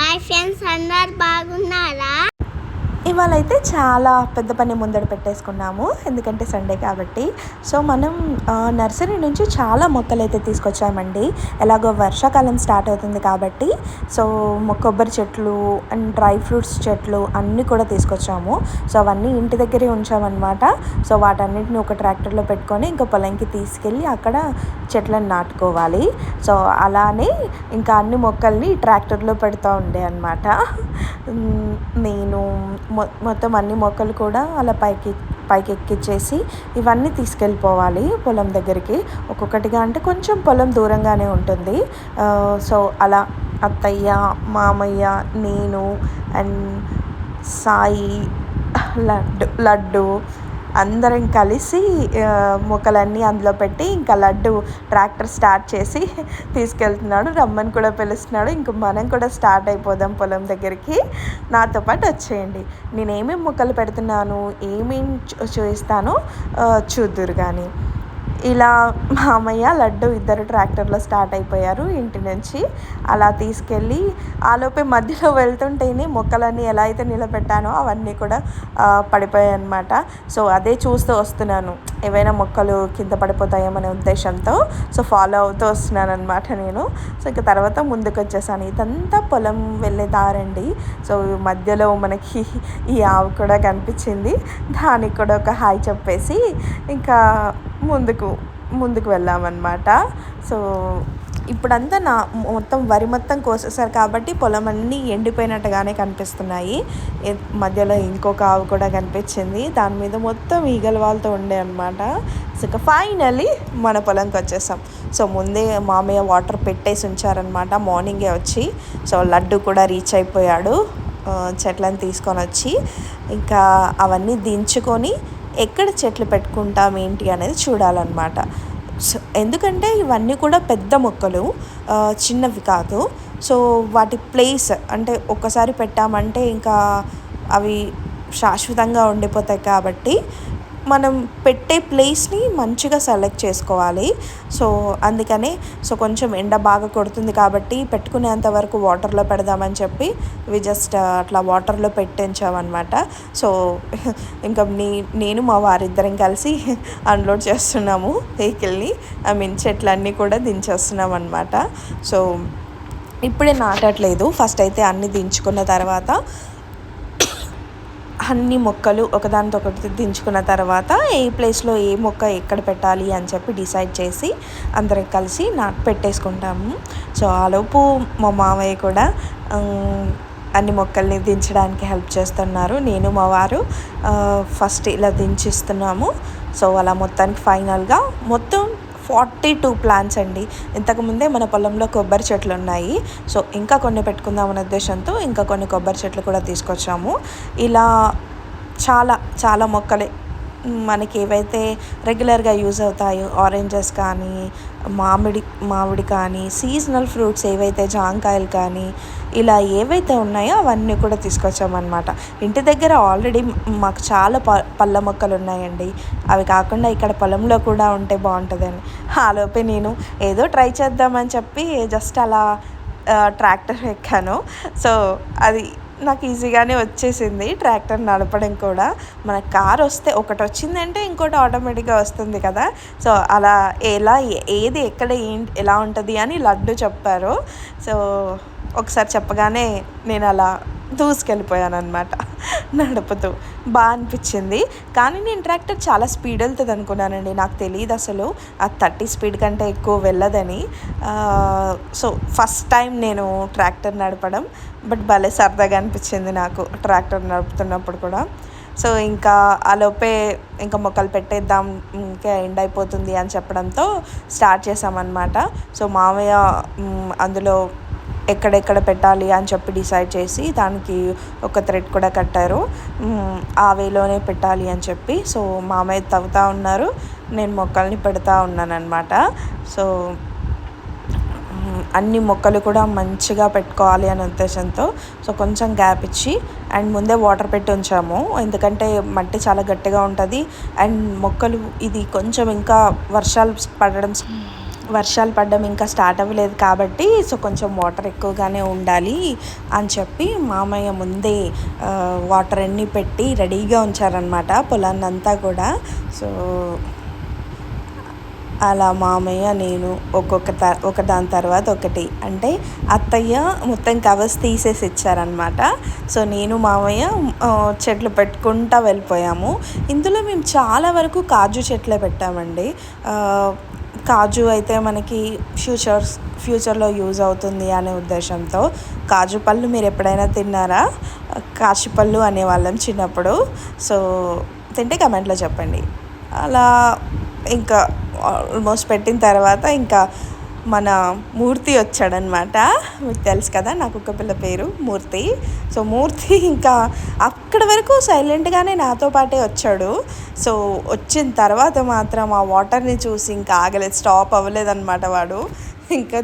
Hi friends, అందరు బాగున్నారా? ఇవాళ అయితే చాలా పెద్ద పని ముందర పెట్టేసుకున్నాము, ఎందుకంటే సండే కాబట్టి. సో మనం నర్సరీ నుంచి చాలా మొక్కలు అయితే తీసుకొచ్చామండి. ఎలాగో వర్షాకాలం స్టార్ట్ అవుతుంది కాబట్టి సో కొబ్బరి చెట్లు అండ్ డ్రై ఫ్రూట్స్ చెట్లు అన్నీ కూడా తీసుకొచ్చాము. సో అవన్నీ ఇంటి దగ్గరే ఉంచామన్నమాట. సో వాటన్నిటిని ఒక ట్రాక్టర్లో పెట్టుకొని ఇంకా పొలంకి తీసుకెళ్ళి అక్కడ చెట్లను నాటుకోవాలి. సో అలానే ఇంకా అన్ని మొక్కల్ని ట్రాక్టర్లో పెడతా ఉండే అనమాట. నేను మొత్తం అన్ని మొక్కలు కూడా అలా పైకి ఎక్కించేసి ఇవన్నీ తీసుకెళ్ళిపోవాలి పొలం దగ్గరికి. ఒక్కొక్కటిగా అంటే కొంచెం పొలం దూరంగానే ఉంటుంది. సో అలా అత్తయ్య, మామయ్య, నేను అండ్ సాయి, లడ్డు అందరం కలిసి మొక్కలన్నీ అందులో పెట్టి ఇంకా లడ్డు ట్రాక్టర్ స్టార్ట్ చేసి తీసుకెళ్తున్నాడు. రమ్మని కూడా పిలుస్తున్నాడు. ఇంక మనం కూడా స్టార్ట్ అయిపోదాం పొలం దగ్గరికి. నాతో పాటు వచ్చేయండి. నేను ఏమేమి మొక్కలు పెడుతున్నాను, ఏమేమి చూపిస్తానో చూద్దురు. కానీ ఇలా మామయ్య, లడ్డు ఇద్దరు ట్రాక్టర్లో స్టార్ట్ అయిపోయారు ఇంటి నుంచి. అలా తీసుకెళ్ళి ఆలోపే మధ్యలో వెళ్తుంటేనే మొక్కలన్నీ ఎలా అయితే నిలబెట్టానో అవన్నీ కూడా పడిపోయాయి అన్నమాట. సో అదే చూస్తూ వస్తున్నాను, ఏవైనా మొక్కలు కింద పడిపోతాయేమనే ఉద్దేశంతో. సో ఫాలో అవుతూ వస్తున్నాను అనమాట నేను. సో ఇంకా తర్వాత ముందుకు వచ్చేసాను. ఇదంతా పొలం వెళ్ళే దారండి. సో మధ్యలో మనకి ఈ ఆవు కూడా కనిపించింది. దానికి కూడా ఒక హాయ్ చెప్పేసి ఇంకా ముందుకు వెళ్ళామన్నమాట. సో ఇప్పుడంతా మొత్తం వరి మొత్తం కోసేసారు కాబట్టి పొలం అన్నీ ఎండిపోయినట్టుగానే కనిపిస్తున్నాయి. మధ్యలో ఇంకొక ఆవు కూడా కనిపించింది. దాని మీద మొత్తం ఈగల వాళ్ళతో ఉండే అనమాట. సో ఇక ఫైనల్లీ మన పొలంకి వచ్చేసాం. సో ముందే మామయ్య వాటర్ పెట్టేసి ఉంచారనమాట మార్నింగే వచ్చి. సో లడ్డు కూడా రీచ్ అయిపోయాడు చెట్లను తీసుకొని వచ్చి. ఇంకా అవన్నీ దించుకొని ఎక్కడ చెట్లు పెట్టుకుంటాం ఏంటి అనేది చూడాలన్నమాట. సో ఎందుకంటే ఇవన్నీ కూడా పెద్ద మొక్కలు, చిన్నవి కాదు. సో వాటి ప్లేస్ అంటే ఒక్కసారి పెట్టామంటే ఇంకా అవి శాశ్వతంగా ఉండిపోతాయి కాబట్టి మనం పెట్టే ప్లేస్ని మంచిగా సెలెక్ట్ చేసుకోవాలి. సో అందుకనే కొంచెం ఎండ బాగా కొడుతుంది కాబట్టి పెట్టుకునేంత వరకు వాటర్లో పెడదామని చెప్పి జస్ట్ అట్లా వాటర్లో పెట్టించామన్నమాట. సో ఇంకా నేను మా వారిద్దరం కలిసి అన్లోడ్ చేస్తున్నాము వెహికల్ని. చెట్లన్నీ కూడా దించేస్తున్నాం అనమాట. సో ఇప్పుడే నాటట్లేదు. ఫస్ట్ అయితే అన్నీ దించుకున్న తర్వాత అన్ని మొక్కలు ఒకదానితో ఒకటి దించుకున్న తర్వాత ఏ ప్లేస్లో ఏ మొక్క ఎక్కడ పెట్టాలి అని చెప్పి డిసైడ్ చేసి అందరం కలిసి పెట్టేసుకుంటాము. సో ఆలోపు మా మామయ్య కూడా అన్ని మొక్కల్ని దించడానికి హెల్ప్ చేస్తున్నారు. నేను మా వారు ఫస్ట్ ఇలా దించిస్తున్నాము. సో అలా మొత్తానికి ఫైనల్గా మొత్తం 42 ప్లాంట్స్ అండి. ఇంతకుముందే మన పొలంలో కొబ్బరి చెట్లు ఉన్నాయి. సో ఇంకా కొన్ని పెట్టుకుందామనే ఉద్దేశంతో ఇంకా కొన్ని కొబ్బరి చెట్లు కూడా తీసుకొచ్చాము. ఇలా చాలా మొక్కలే మనకి ఏవైతే రెగ్యులర్గా యూజ్ అవుతాయో ఆరెంజెస్ కానీ, మామిడి కానీ, సీజనల్ ఫ్రూట్స్ ఏవైతే జాంకాయలు కానీ ఇలా ఏవైతే ఉన్నాయో అవన్నీ కూడా తీసుకొచ్చామన్నమాట. ఇంటి దగ్గర ఆల్రెడీ మాకు చాలా పళ్ళ మొక్కలు ఉన్నాయండి. అవి కాకుండా ఇక్కడ పొలంలో కూడా ఉంటే బాగుంటుందని ఆలోపే నేను ఏదో ట్రై చేద్దామని చెప్పి జస్ట్ అలా ట్రాక్టర్ ఎక్కాను. సో అది నాకు ఈజీగానే వచ్చేసింది ట్రాక్టర్ నడపడం కూడా. మన కార్ వస్తే ఒకటి వచ్చిందంటే ఇంకోటి ఆటోమేటిక్గా వస్తుంది కదా. సో అలా ఏది ఎక్కడ ఎలా ఉంటుంది అని లడ్డు చెప్పారు. సో ఒకసారి చెప్పగానే నేను అలా దూసుకెళ్ళిపోయాను అనమాట నడుపుతూ. బాగా అనిపించింది. కానీ నేను ట్రాక్టర్ చాలా స్పీడ్ వెళ్తుంది అనుకున్నానండి. నాకు తెలియదు అసలు ఆ 30 స్పీడ్ కంటే ఎక్కువ వెళ్ళదని. సో ఫస్ట్ టైం నేను ట్రాక్టర్ నడపడం. బట్ భలే సరదాగా అనిపించింది నాకు ట్రాక్టర్ నడుపుతున్నప్పుడు కూడా. సో ఇంకా ఆలోపే ఇంకా మొక్కలు పెట్టేద్దాం, ఇంకా ఎండ్ అయిపోతుంది అని చెప్పడంతో స్టార్ట్ చేసామన్నమాట. సో మామయ్య అందులో ఎక్కడెక్కడ పెట్టాలి అని చెప్పి డిసైడ్ చేసి దానికి ఒక థ్రెడ్ కూడా కట్టారు. ఆ వేలోనే పెట్టాలి అని చెప్పి. సో మామయ్య తవ్వుతూ ఉన్నారు, నేను మొక్కల్ని పెడతా ఉన్నాను అనమాట. సో అన్ని మొక్కలు కూడా మంచిగా పెట్టుకోవాలి అనే ఉద్దేశంతో సో కొంచెం గ్యాప్ ఇచ్చి అండ్ ముందే వాటర్ పెట్టి ఉంచాము. ఎందుకంటే మట్టి చాలా గట్టిగా ఉంటుంది అండ్ మొక్కలు ఇది కొంచెం ఇంకా వర్షాలు పడడం వర్షాలు పడడం ఇంకా స్టార్ట్ అవ్వలేదు కాబట్టి సో కొంచెం వాటర్ ఎక్కువగానే ఉండాలి అని చెప్పి మామయ్య ముందే వాటర్ అన్నీ పెట్టి రెడీగా ఉంచారనమాట పొలాన్నంతా కూడా. సో అలా మామయ్య నేను ఒక దాని తర్వాత ఒకటి అంటే అత్తయ్య మొత్తం కవర్స్ తీసేసి ఇచ్చారనమాట. సో నేను మామయ్య చెట్లు పెట్టుకుంటూ వెళ్ళిపోయాము. ఇందులో మేము చాలా వరకు కాజు చెట్లే పెట్టామండి. కాజు అయితే మనకి ఫ్యూచర్లో యూజ్ అవుతుంది అనే ఉద్దేశంతో. కాజు పళ్ళు మీరు ఎప్పుడైనా తిన్నారా? కాశీపళ్ళు అనేవాళ్ళం చిన్నప్పుడు. సో తింటే కమెంట్లో చెప్పండి. అలా ఇంకా ఆల్మోస్ట్ పెట్టిన తర్వాత ఇంకా మన మూర్తి వచ్చాడనమాట. మీకు తెలుసు కదా నా కుక్క పిల్ల పేరు మూర్తి. సో మూర్తి ఇంకా అక్కడి వరకు సైలెంట్గానే నాతో పాటే వచ్చాడు. సో వచ్చిన తర్వాత మాత్రం ఆ వాటర్ని చూసి ఇంకా ఆగలేదు, స్టాప్ అవ్వలేదన్నమాట వాడు. ఇంకా